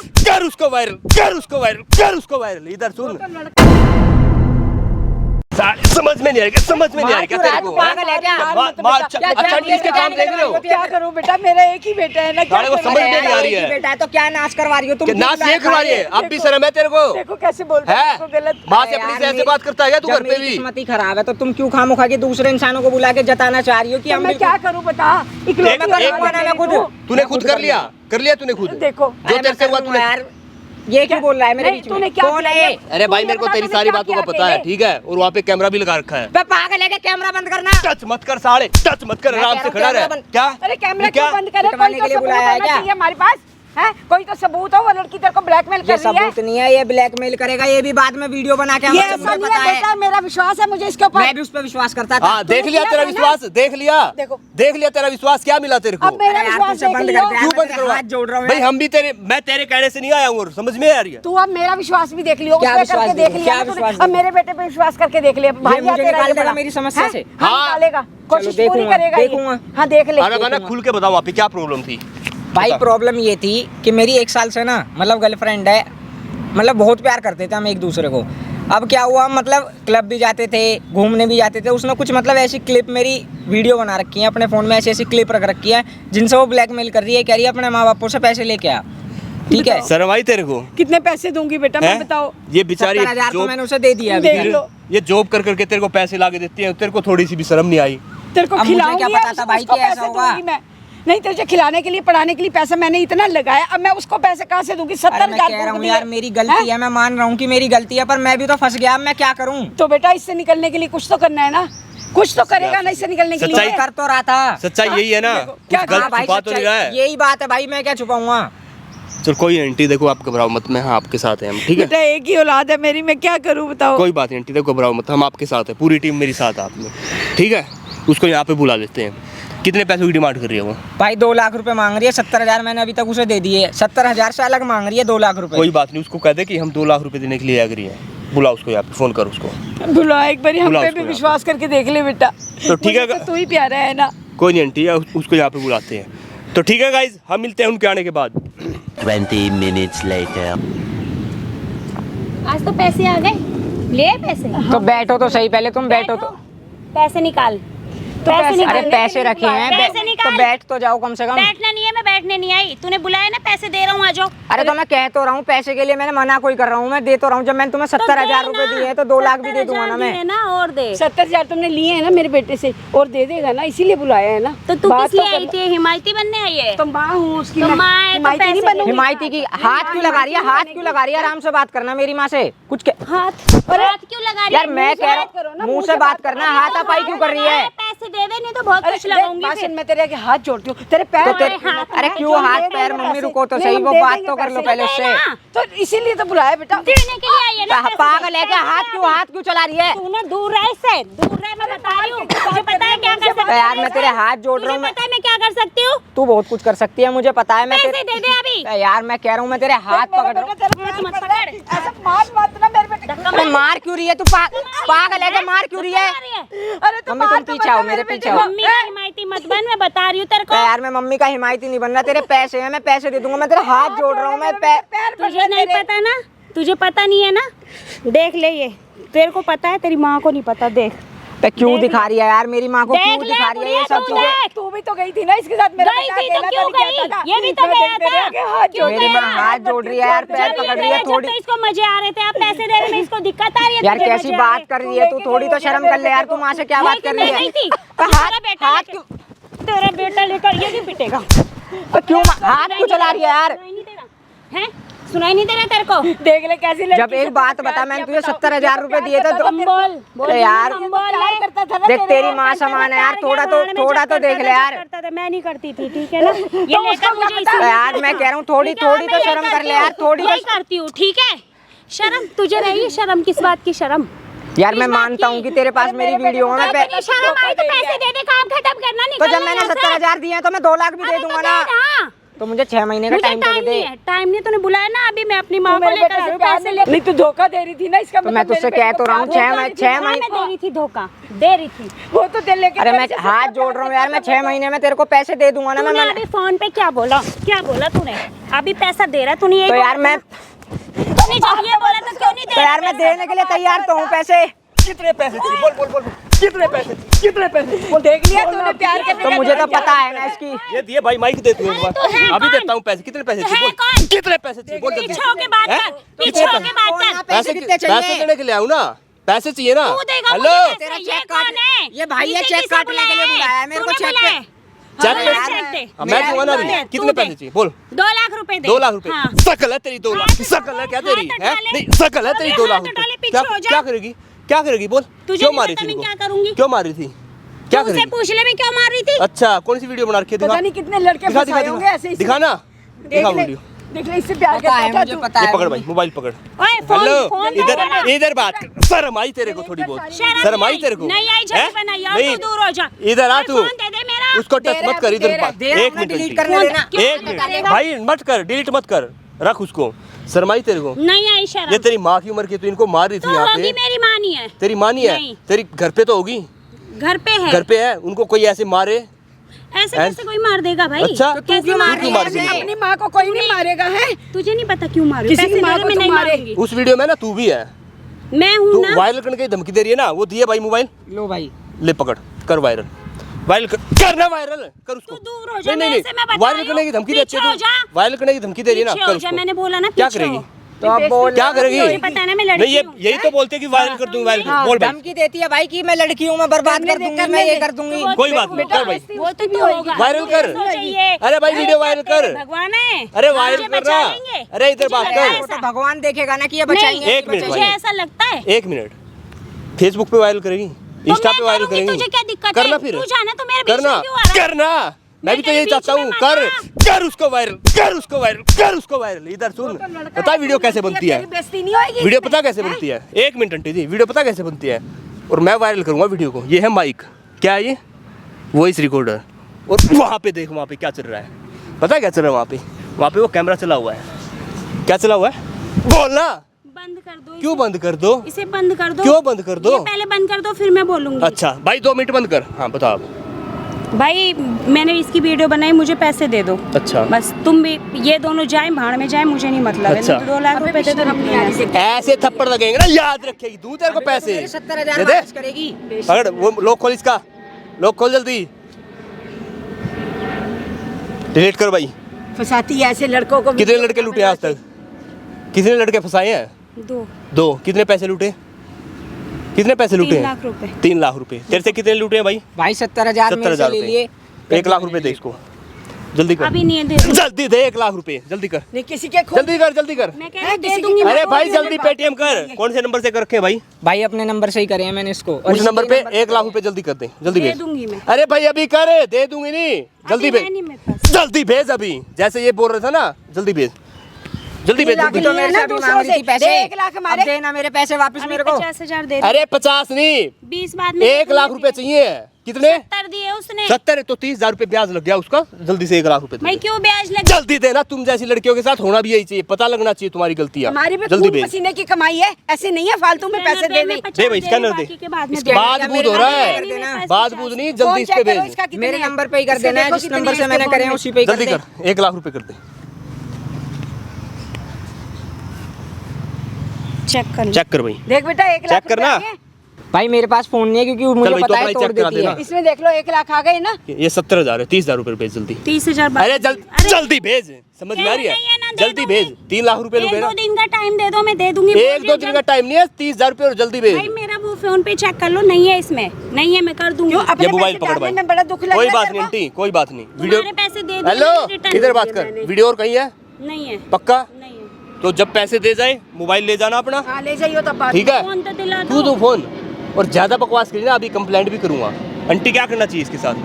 कर उसको वायरल, कर उसको वायरल, कर उसको वायरल। इधर सुन, समझ में नहीं आएगा, समझ में नहीं आएगा तेरे को। पागल है क्या? अच्छा इसके काम देख रहे हो? क्या करूं बेटा, मेरा एक ही बेटा है ना, क्या को समझ में नहीं आ रही है। बेटा है तो क्या नाश करवा रही हो तुम? नाच ये करवा रही है, अब भी शर्म है तेरे को? देखो कैसे बोलता है, गलत। माँ से अपनी से ऐसे बात करता है तू घर पे भी? किस्मत ही खराब है तो तुम क्यों खामोखा के दूसरे इंसानों को बुला के जताना चाह रही हो कि मैं क्या करूं बता? तूने खुद कर लिया तूने खुद। देखो जो तेरे से हुआ तूने। यार ये क्यों बोल रहा है मेरे बीच में? कौन है ये? अरे भाई मेरे को तेरी सारी बातों का पता है, ठीक है, और वहाँ पे कैमरा भी लगा रखा है। पागल है क्या? कैमरा बंद करना। टच मत कर साले, टच मत कर, आराम से खड़ा रह। क्या? अरे कैमरा क्यों बंद करे? दिखाने के लिए बुलाया है क्या? हमारे पास है कोई तो सबूत हो, वो लड़की तेरे को ब्लैकमेल कर रही है। सबूत नहीं है, ये ब्लैकमेल करेगा, ये भी बाद में वीडियो बना के ये ऐसा नहीं है बेटा, मेरा विश्वास है मुझे इसके ऊपर। मैं भी उस पर विश्वास करता था। हाँ देख लिया तेरा विश्वास, देख लिया, देखो देख लिया तेरा विश्वास, क्या मिला तेरे को? अब मेरा विश्वास बंद कर दे। क्यों बंद करवा? हाथ जोड़ रहा हूँ भाई हम भी मैं तेरे कहने से नहीं आया हूँ, समझ में आ रही है? तू अब मेरा विश्वास भी देख लियो, क्या उस पे विश्वास करके देख देखूं? लिया क्या ना तूने। विश्वास अब मेरे बेटे पे विश्वास करके देख ले भाई, मुझे निकाल देगा मेरी समस्या से। हाँ निकालेगा, कोशिश पूरी करेगा, देखूंगा। हाँ देख ले। अरे मैंने खुल के बताओ वहाँ पे क्या प्रॉब्लम थी? भाई प्रॉब्लम ये थी कि मेरी 1 साल से ना मतलब गर्लफ्रेंड है, मतलब बहुत प्यार करते थे हम एक दूसरे को। अब क्या हुआ, मतलब क्लब भी जाते थे, घूमने भी जाते थे, उसने कुछ मतलब ऐसी क्लिप मेरी वीडियो बना रखी है अपने फ़ोन में, ऐसी ऐसी क्लिप रख रखी है जिनसे वो ब्लैकमेल कर रही है, कह रही है अपने माँ बापों से पैसे लेके आ। ठीक है, शर्म आई तेरे को? कितने पैसे दूंगी बेटा मैं बताओ? ये बेचारी 70,000 तो मैंने उसे दे दिया। देख लो, ये जॉब कर करके तेरे को पैसे ला के देती है, तेरे को थोड़ी सी भी शर्म नहीं आई? तेरे को अब मुझे खिलाऊंगी, क्या पता था भाई कि ऐसा होगा? मैं नहीं, तुझे खिलाने के लिए पढ़ाने के लिए पैसा मैंने इतना लगाया, अब मैं उसको पैसे कहाँ से दूंगी? 70,000 कह रहा हूँ यार मेरी गलती है, मैं मान रहा हूँ कि मेरी गलती है, पर मैं भी तो फंस गया, अब मैं क्या करूँ? तो बेटा इससे निकलने के लिए कुछ तो करना है ना, कुछ तो करेगा ना इससे निकलने के लिए। सच्चाई कर तो रहा था। सच्चाई यही है ना, क्या गलत छुपा तो नहीं रहा है? यही बात है भाई, मैं क्या छुपाऊंगा? चल कोई आंटी देखो, आप घबराओ मत, मैं हाँ आपके साथ है हम, ठीक है? बेटा एक ही औलाद है मेरी, मैं क्या करूँ बताओ? कोई बात नहीं आंटी, देखो घबराओ मत, हम आपके साथ है, पूरी टीम मेरी साथ है आप में, ठीक है? उसको यहाँ पे बुला लेते हैं। कितने पैसों की डिमांड कर रही है वो? भाई 2 लाख रुपए मांग रही है, 70,000 मैंने अभी तक उसे दे दिए, 70,000 से अलग मांग रही है 2 लाख रुपए। कोई बात नहीं, उसको कह दे कि हम 2 लाख रुपए देने के लिए एग्री हैं। बुला उसको यहाँ पे, फोन कर उसको। बुला एक बार, हम बुला पे उसको भी यहाँ विश्वास करके देख ले बेटा। तो ठीक है, मुझे तो तू ही प्यारा है ना। कोई नहीं आंटी, उसको यहाँ पे बुलाते हैं। तो ठीक है गाइज, हम मिलते हैं उनके आने के बाद। 20 minutes later. आज तो पैसे आ गए, ले पैसे। तो बैठो तो सही, पहले तुम बैठो तो। पैसे निकाल, तो पैसे अरे पैसे रखे हैं, पैसे निकाल। तो बैठ तो जाओ कम से कम। बैठना नहीं है, मैं बैठने नहीं आई, तूने बुलाया ना, पैसे दे रहा हूँ, आ जाओ। अरे तो मैं कह तो रहा हूँ पैसे के लिए, मैंने मना कोई कर रहा हूँ, मैं दे तो रहा हूँ। जब मैंने तुम्हें 70,000 रुपए दिए हैं तो 2 लाख भी दे दूंगा ना मैं। ना और दे। 70,000 तुमने लिए हैं ना मेरे बेटे से, और दे देगा ना, इसीलिए बुलाया है ना। तो तू बात किस लिए तो आई थी? हिमायती बनने आई है? तो माँ हूँ उसकी, तो मैं माँ है तो हिमायती नहीं पैसे बनूंगी। हिमायती की हाथ क्यों लगा रही है? हाथ क्यों लगा रही है? आराम से बात करना मेरी माँ से। कुछ हाथ क्यों लगा रही है? यार मैं कह रहा हूँ मुँह से बात करना, हाथ अपाई क्यों कर रही है? पैसे दे दे, नहीं तो बहुत कुछ लगाऊंगी फिर। मैं तेरे आगे हाथ जोड़ती हूँ, तेरे पैर। अरे क्यों हाथ पैर? मम्मी रुको तो सही, वो बात तो कर लो पहले उससे। तो इसीलिए तो बुलाया बेटा। देने के लिए आई है ना। पागल है क्या? हाथ क्यों चला रही है? तूने दूर रह इससे, दूर रह, मैं बता रही हूँ। मुझे पता है क्या कर सकती हूँ। यार मैं तेरे हाथ जोड़ रहा हूँ। मुझे पता है मैं क्या कर सकती हूँ। तू बहुत कुछ कर सकती है, मुझे पता है। मैं पैसे दे दे अभी। यार मैं कह रहा हूँ, मैं तेरे हाथ पकड़ रहा हूँ। ऐसा मार मत ना मेरे बेटे। अरे मार क्यों रही है तू? पागल है क्या? मार क्यों रही है? अरे मम्मी तुम पीछे आओ, मेरे पीछे आओ। मम्मी का हिमायती मत बन, मैं बता रही हूँ तेरे को। यार मैं मम्मी का हिमायती नहीं बनना, तेरे पैसे हैं, मैं पैसे दे दूंगा। मैं तेरे हाथ जोड़ रहा हूँ। मैं तुझे नहीं पता ना, तुझे पता नहीं है ना, देख ले, ये तेरे को पता है, तेरी माँ को नहीं पता। देख क्यों दिखा रही है यार मेरी माँ को? क्यों देख ले दिखा रही है ये सब तू चीजें? देख। तू भी तो गई थी ना इसके साथ, मेरा गई बेटा थी तो अकेला क्यों था, क्या गई? था? ये भी तो मैं गया तेरे था। आगे हाथ जोड़ मेरी माँ हाथ जोड़ रही है यार, पैर पकड़ रही है थोड़ी। जब तो इसको मजे आ रहे थे, आप पैसे दे रहे में इसको दिक्कत आ रही है। यार तुझे कैसी मजे आ बात रहे। कर रही है तू? थोड़ी तो शर्म कर ले यार, तू माँ से क्या बात कर रही है? तेरा बेटा लेकर ये भी पिटेगा। क्यों हाथ क्यों चला रही है यार? हैं? सुनाई नहीं दे रहा तेरे को? देख ले कैसी लड़की। जब एक बात बता, मैंने तुझे 70,000 रुपए दिए थे तो बोल यार करता था ना, देख तेरी माँ समान है यार, थोड़ा तो देख ले यार। मैं नहीं करती थी, ठीक है ना? ये लेकर मुझे यार मैं कह रहा हूँ थोड़ी तो शर्म कर ले यार, थोड़ी यही करती हूँ, ठीक है? शर्म तुझे नहीं है? शर्म किस बात की शर्म? यार मैं मानता हूँ कि तेरे पास मेरी वीडियो है, शर्म आई तो पैसे दे दे, काम खत्म करना। तो जब मैंने 70,000 दिए तो मैं 2 लाख भी दे दूंगा ना। तो मुझे 6 महीने का मुझे टाइम टाइम दे नहीं है, टाइम नहीं। तूने बुलाया ना अभी, मैं अपनी माँ तू को मेरे लेकर बेटे आ से रही हूँ, प्यार पैसे नहीं नहीं, तू धोखा दे रही थी ना, इसका तो मैं मतलब तुझसे मेरे कह बेटे तो को रहा हूँ, प्यार 6 नहीं महीने थी। 6 हाँ, महीने मैं दे रही थी धोखा, दे रही थी। वो तो दे लेके अरे मैं पैसे से हाथ सब जोड़ रहा हूँ करके यार, मैं सब 6 महीने में तेरे को पैसे दे दूंगा ना। तूने मैं अभी फोन पे क्या बोला, क्या बोला तूने? अभी पैसा दे रहा है तूने, ये तो यार मैं तूने जब ये बोला तो क्यों नहीं दे तो रहा यार मैं पैसा? देने के लिए तैयार तो हूँ पैसे। कितने पैसे चाहिए? बोल बोल बोल बोल। कितने पैसे? कितने पैसे? बोल। देख लिया तूने प्यार करने तो का मुझे तो तरीका। पता है ना इसकी। ये दिए भाई, माइक दे तू एक बार। तो है अभी कौन? देता हूँ पैसे। कितने पैसे तो चाहिए? है बोल। कौन? कितने पैसे चाहिए? बोल जल्दी। पीछे होके बात हैं? कर, पीछे होके बात कौन कर। आप पैसे कितने पैसे चाहिए? देने के लिए आऊँ ना, पैसे चाहिए ना। तू देगा हेलो, मुझे पैसे, तेरा ये चेक कौन काट- है? ये भाई है, इसे चेक किसे काटने के लिए बुलाया है मेरे को, तूने चेक बुलाया? चेक हाँ, कर। चेक दे। मैं दूंगा ना तू अभी। दे, कितने तू पैसे दे। चाहिए? बोल। 2 लाख रुपए दे। 2 लाख रुपए। हाँ। शकल है तेरी 2 लाख। शकल है क्या तेरी? हाथ हैं? डाले। नहीं, शकल है तेरी अबे 2 हाथ लाख डाले, रुपए। पीछे क्या हो जा। क्या करेगी? क्या करेगी? बोल। तुझे क्यों नहीं मारी पता थी मैं इनको? क्या करूंगी? क्यों मारी थी? क्या तू उसे करेगी? पूछ ले मैं क्यों मार रही थी? अच्छा, कौन सी वीडियो बना रखी है? पता दिखा नहीं कितने लड़के दिखा दिखा फंसाए होंगे ऐसे दिखा इसे। दिखा ना। दिखा देख ले वीडियो। देख ले, इससे प्यार पता है करता मुझे, था तू। पता ये है पकड़ मुझे। भाई, मोबाइल पकड़। ओए फोन हेलो, फोन दे देना। इधर बात कर। शर्म आई तेरे को थोड़ी बहुत? शर्म शर्म आई नहीं तेरे को? नहीं आई, जल्दी हैं? बना यार, नहीं, तू दूर हो जा। इधर आ ओए, तू। फोन दे दे मेरा। उसको दे टच रहा मत कर, है, इधर दे रहा बात। दे रहा हूँ एक मैं, मिनट डिलीट आंटी। करने देना। क्यों एक नहीं मिनट करेगा? भाई, मत कर, डिलीट मत कर, रख उसको। शर्माई तेरे को? नहीं आई शर्म। ये तेरी माँ की उम्र की, तू इनको मार रही थी तो यहाँ होगी, पे। मेरी माँ नहीं है। तेरी माँ नहीं है? नहीं। तेरी घर पे तो होगी। घर पे है। घर पे है, उनको कोई ऐसे मारे? ऐसे कैसे कोई मार देगा भाई? अच्छा, तो तू कैसे क्यों मार मार रही मार है रही है? ऐसे? अपनी माँ को कोई नहीं मारेगा है। तुझे नहीं पता क्यों मारू? किसी की पैसे माँ दे दे, को मैं तो नहीं मारे। मारूंगी। उस वीडियो में ना तू भी है। मैं तू हूँ ना। वायरल करने की धमकी दे रही है ना। वो दिए भाई मोबाइल, लो भाई, ले पकड़, कर वायरल। वायरल करना, वायरल कर उसको। तू दूर हो जा, नहीं मैं ऐसे मैं बता वायरल रही करने की हूँ। धमकी देती पीछे है हो जा। तू। वायरल करने की धमकी दे रही है ना, पीछे कर हो जा, उसको। मैंने बोला ना क्या पीछे करेगी? हो। तो अब बोल। क्या करेगी? तुझे पता है ना मैं लड़की नहीं, हूँ। यही तो बोलते हैं कि वायरल कर दूंगी, वायरल कर। बोल भाई। धमकी देती है भाई कि मैं लड़की हूँ, मैं बर्बाद कर दूंगी, मैं ये कर दूंगी। कोई बात नहीं, कर भाई। वो तो तू होगा। वायरल कर। तो चाहिए। अरे भाई, वीडियो वायरल कर। भगवान है। अरे वायरल मुझे कर बचा रहा। लेंगे। अरे इधर तुझे बात लगता है कर। वो तो ऐसा? भगवान देखेगा ना कि ये नहीं, बचाएंगे। एक मिनट तुझे भाई। ऐसा लगता है? एक मिनट, फेसबुक पे वायरल करेगी, इंस्टा पे मैं वायरल करूंगी, करेगी? तुझे क्या दिक्कत है? करना फिर। तू जाना तो मेरे बीच करना में क्यों आ रहा है? करना। मैं भी तो तेरे यही बीच चाहता में हूँ। मत कर आ। कर उसको वायरल, कर उसको वायरल, कर उसको वायरल। इधर सुन, पता है वीडियो कैसे बनती है? तेरी बेइज्जती नहीं होएगी वीडियो इसमें, पता कैसे हैं? बनती है? एक मिनट आंटी जी, वीडियो पता कैसे बनती है? और मैं वायरल करूंगा वीडियो को। ये है माइक, क्या है ये? Voice recorder. और वहाँ पे देख, वहाँ पे क्या चल रहा है? पता है क्या चल रहा है वहाँ पे? वहाँ पे वो कैमरा चला हुआ है। क्या चला हुआ है? बोलना। बंद कर दो क्यों इसे। बंद कर दो? इसे बंद कर दो। क्यों बंद कर दो? ये पहले बंद कर दो, फिर मैं बोलूंगी। अच्छा भाई, 2 मिनट बंद कर। हाँ बताओ आप। भाई मैंने इसकी वीडियो बनाई, मुझे पैसे दे दो। अच्छा, बस तुम भी, ये दोनों जाएं भाड़ में जाएं, मुझे नहीं मतलब है। अच्छा। नहीं तो 2 लाख रुपए दे दो। शर्म नहीं आ रही है। ऐसे थप्पड़ लगेंगे ना, याद रखेगी। दूं तेरे को पैसे 70,000 दे दे। वापस करेगी। अगर वो लॉक खोल, इसका लॉक खोल जल्दी। डिलीट कर भाई। फंसाती है ऐसे लड़कों को। कितने लड़के लूटे आज तक? कितने लड़के फंसाए हैं? 2। कितने पैसे लूटे? कितने पैसे लूटे 3 हैं? लाख रुपए। 3 लाख रुपए। तेरे से कितने लूटे हैं भाई? भाई 70,000 मेरे से 70,000 ले लिए। रुपए। 1 लाख रुपए दे इसको, जल्दी कर। अभी नहीं है, दे दो। जल्दी दे 1 लाख रुपए, जल्दी कर, नहीं किसी के खून जल्दी कर, जल्दी कर। मैं कह रही हूँ, दे किसी की दूंगी मैं। अरे भाई तो जल्दी पेटीएम कर। कौन से नंबर से कर रखे हैं भाई? भाई अपने नंबर से ही करे हैं मैंने इसको। और उस इसी नंबर के पे 1 लाख रुपए जल्दी कर दे, जल्दी दे भेज। दूंगी मैं। अरे भाई अभी कर, दे दूंगी नहीं, जल्दी अभी है नहीं भेज, मेरे पास। जल्दी भेज अभी। जैसे ये बोल रहा था ना, जल्दी भेज, जल्दी भेज, जल्दी। तो मेरे से अभी मांग रही थी पैसे। दे 1 लाख हमारे। अब देना मेरे पैसे वापस अभी मेरे को। 50,000 दे। अरे 50 नहीं, 20 बाद में 1 लाख रुपए चाहिए। कितने? 70 दिए उसने। 70 तो 30,000 रुपए ब्याज लग गया उसका। जल्दी से 1 लाख रुपए दे भाई दे। क्यों ब्याज लग? जल्दी देना। तुम जैसी लड़कियों के साथ होना भी यही चाहिए, पता लगना चाहिए तुम्हारी गलतियां। हमारी भी जल्दी खून भेज, पसीने की कमाई है, ऐसे नहीं है फालतू में पैसे दे दे। दे भाई, स्कैनर दे। इसके बाद मेरे बूद हो रहा नंबर पे है, कर देना। बाद बूद नहीं, फोन जल्दी इस चेक पे करो भेज, इसका कितने मेरे हैं। नंबर पे ही कर इसके देना है, देखो जिस कितने नंबर से हैं मैंने इसके करे हैं फोन उसी पे ही कर जल्दी दे। कर। 1 लाख रुपए कर दे। चेक कर लो। चेक कर भाई, देख बेटा 1 लाख चेक करना। रुपए आ गए। भाई मेरे पास फोन नहीं है क्योंकि चल मुझे भाई, तो पता है अपना तोड़ चेक करा देती है। देना। इसमें देख लो 1 लाख आ गए ना। ये 70,000 है, 30,000 रुपए भेज जल्दी। 30,000 बाद। अरे अरे, जल्दी भेज, समझ में आ रही है? नहीं है ना, दे जल्दी दूंगी। भेज। 3 लाख रुपए लूटे ना। 1-2 दिन का टाइम दे दो, मैं दे दूंगी। 1-2 दिन का टाइम नहीं है, 30,000 रुपए और जल्दी भेज। भाई मेरा वो फोन पे चेक कर लो, नहीं है इसमें, नहीं है, मैं कर दूंगी। क्यों अपने ये मोबाइल पैसे पकड़ डालने भाई, में बड़ा दुख लग रहा कोई है बात तेरे नहीं को? आंटी, कोई बात नहीं। वीडियो, तुम्हारे पैसे दे दो, हेलो, रिटर्न इधर कर बात दिए कर। मैंने। वीडियो और कहीं है? नहीं है, पक्का? नहीं है। तो जब पैसे दे जाए, मोबाइल ले जाना अपना, हाँ ले जाइयो तब बात। ठीक है? फोन तो दिला तू दो। फोन। और ज्यादा बकवास करी ना, अभी कंप्लेंट भी करूंगा। आंटी क्या करना चाहिए इसके साथ?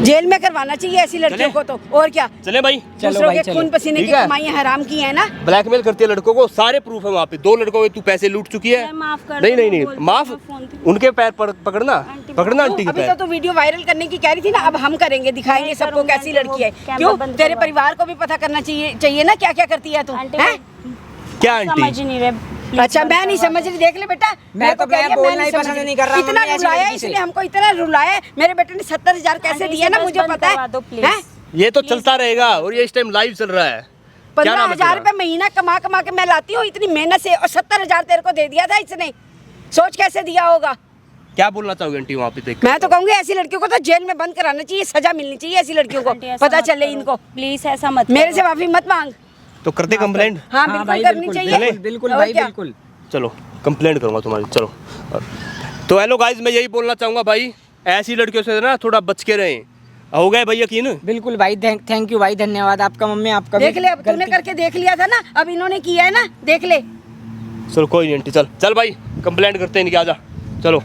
जेल में करवाना चाहिए ऐसी लड़कियों को तो, और क्या। चले भाई, दूसरों भाई, के चलो। खून पसीने की ठीक है। कमाई हराम की है ना। ब्लैकमेल करती है लड़कों को, सारे प्रूफ है वहाँ पे। 2 लड़कों के तू पैसे लूट चुकी है। मैं माफ कर नहीं दो, नहीं मैं नहीं बोलती माफ, हूँ, मैं फोन पे। उनके पैर पकड़ना आंटी के अभी पैर। तो वीडियो वायरल करने की कह रही थी ना, अब हम करेंगे, दिखाएंगे नहीं सबको करूँगी कैसी आंटी, लड़की है। वो कैमरा क्यों, बंद तेरे करवा। परिवार को भी पता करना चाहिए ना क्या क्या करती है तू, आंटी हैं? क्या समझ आंटी? नहीं रहे। अच्छा मैं नहीं समझ रही, देख ले बेटा, मेरे को मैं कह रही है, बोलना ही समझ पसंद रही। नहीं कर रहा इतना मम्मी, ऐसी रुलाया लड़की से। इसने हमको, इतना रुलाया है। मेरे बेटे ने 70,000 कैसे आंटी, दिया ना, बस मुझे बंद पता करवा दो, है, प्लीज। हैं? ये तो चलता रहेगा, और ये इस टाइम लाइव चल रहा है। क्या नाम है 15,000 तेरा? रुपए महीना कमा कमा के मैं लाती हूँ इतनी मेहनत से, और 70,000 तेरे को दे दिया था इसने। सोच कैसे दिया होगा। क्या बोलना चाहोगे आंटी वहाँ पे देख? मैं तो कहूँगी ऐसी लड़कियों को तो जेल में बंद कराना चाहिए, सजा मिलनी चाहिए ऐसी लड़कियों को, आंटी, ऐसा पता मत चले करो। इनको। प्लीज ऐसा मत मेरे करो। से माफी मत मांग। तो करते कंप्लेंट। हाँ हाँ बिल्कुल भाई, करनी बिल्कुल, चाहिए। बिल्कुल, बिल्कुल और भाई, क्या? बिल्कुल। चलो कंप्लेंट करूँगा तुम्हारी, चलो। तो हेलो गाइज, मैं यही बोलना चाहूँगा भाई, ऐसी लड़कियों से ना थोड़ा बच के रहें। हो गए भाई यकीन? बिल्कुल भाई, थैंक यू भाई, धन्यवाद आपका मम्मी, आपका भी देख ले, अब तूने गलती- करके देख लिया था ना, अब इन्होंने किया है ना, देख ले। चलो कोई नहीं आंटी, चल भाई कंप्लेंट करते हैं इनकी, आजा चलो।